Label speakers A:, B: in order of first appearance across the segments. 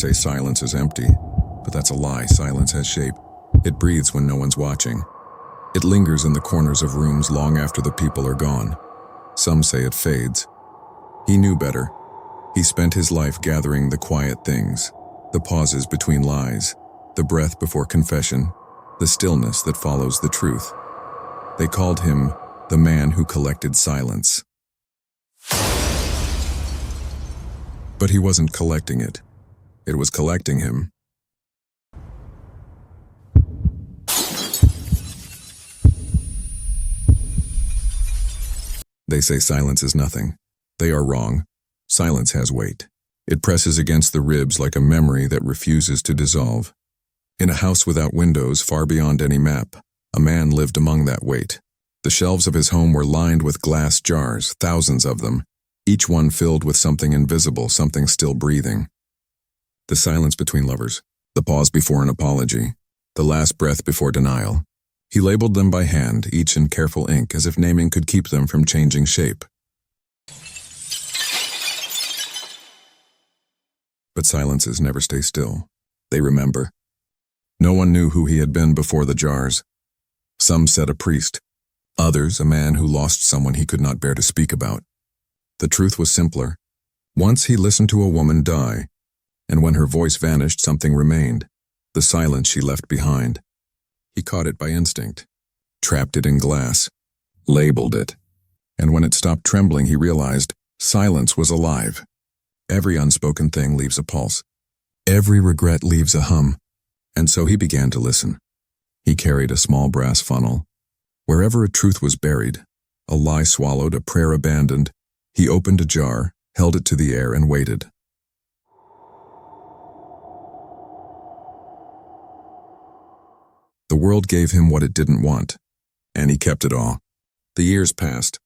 A: say silence is empty, but that's a lie. Silence has shape. It breathes when no one's watching. It lingers in the corners of rooms long after the people are gone. Some say it fades. He knew better. He spent his life gathering the quiet things, the pauses between lies, the breath before confession, the stillness that follows the truth. They called him the man who collected silence. But he wasn't collecting it. It was collecting him. They say silence is nothing. They are wrong. Silence has weight. It presses against the ribs like a memory that refuses to dissolve. In a house without windows, far beyond any map, a man lived among that weight. The shelves of his home were lined with glass jars, thousands of them, each one filled with something invisible, something still breathing. The silence between lovers, the pause before an apology, the last breath before denial. He labeled them by hand, each in careful ink, as if naming could keep them from changing shape. But silences never stay still. They remember. No one knew who he had been before the jars. Some said a priest, others a man who lost someone he could not bear to speak about. The truth was simpler. Once he listened to a woman die, and when her voice vanished, something remained, the silence she left behind. He caught it by instinct, trapped it in glass, labeled it, and when it stopped trembling, he realized silence was alive. Every unspoken thing leaves a pulse. Every regret leaves a hum. And so he began to listen. He carried a small brass funnel. Wherever a truth was buried, a lie swallowed, a prayer abandoned, he opened a jar, held it to the air, and waited. The world gave him what it didn't want, and he kept it all. The years passed.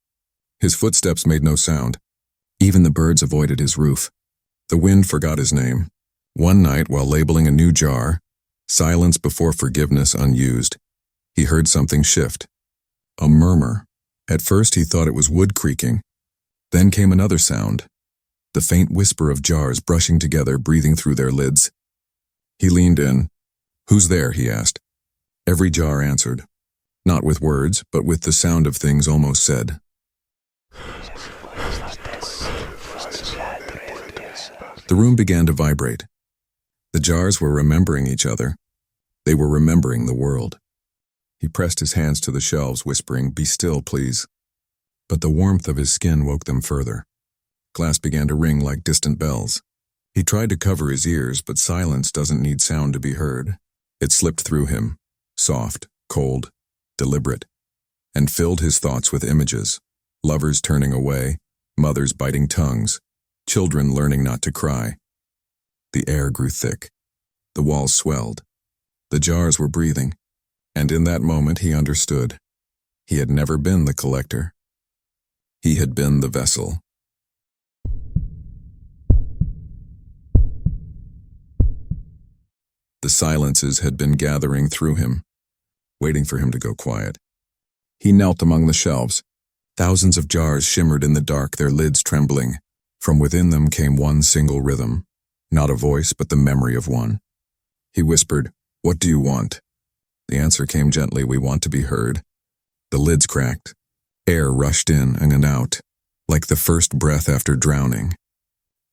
A: His footsteps made no sound. Even the birds avoided his roof. The wind forgot his name. One night, while labeling a new jar, silence before forgiveness unused, he heard something shift. A murmur. At first he thought it was wood creaking. Then came another sound, the faint whisper of jars brushing together, breathing through their lids. He leaned in. "Who's there?" he asked. Every jar answered, not with words, but with the sound of things almost said. The room began to vibrate. The jars were remembering each other. They were remembering the world. He pressed his hands to the shelves, whispering, "Be still, please." But the warmth of his skin woke them further. Glass began to ring like distant bells. He tried to cover his ears, but silence doesn't need sound to be heard. It slipped through him, soft, cold, deliberate, and filled his thoughts with images. Lovers turning away, mothers biting tongues, children learning not to cry. The air grew thick. The walls swelled. The jars were breathing. And in that moment he understood. He had never been the collector. He had been the vessel. The silences had been gathering through him, waiting for him to go quiet. He knelt among the shelves. Thousands of jars shimmered in the dark, their lids trembling. From within them came one single rhythm, not a voice, but the memory of one. He whispered, "What do you want?" The answer came gently, "We want to be heard." The lids cracked. Air rushed in and out, like the first breath after drowning.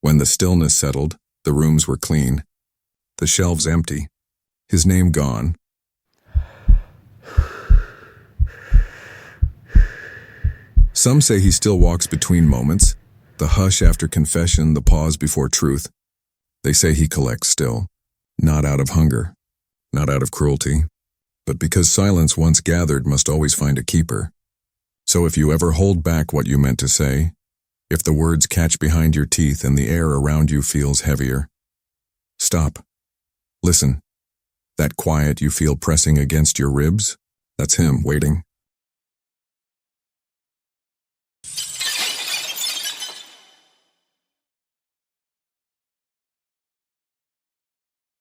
A: When the stillness settled, the rooms were clean, the shelves empty, his name gone. Some say he still walks between moments, the hush after confession, the pause before truth. They say he collects still, not out of hunger, not out of cruelty, but because silence once gathered must always find a keeper. So if you ever hold back what you meant to say, if the words catch behind your teeth and the air around you feels heavier, stop. Listen. That quiet you feel pressing against your ribs, that's him waiting.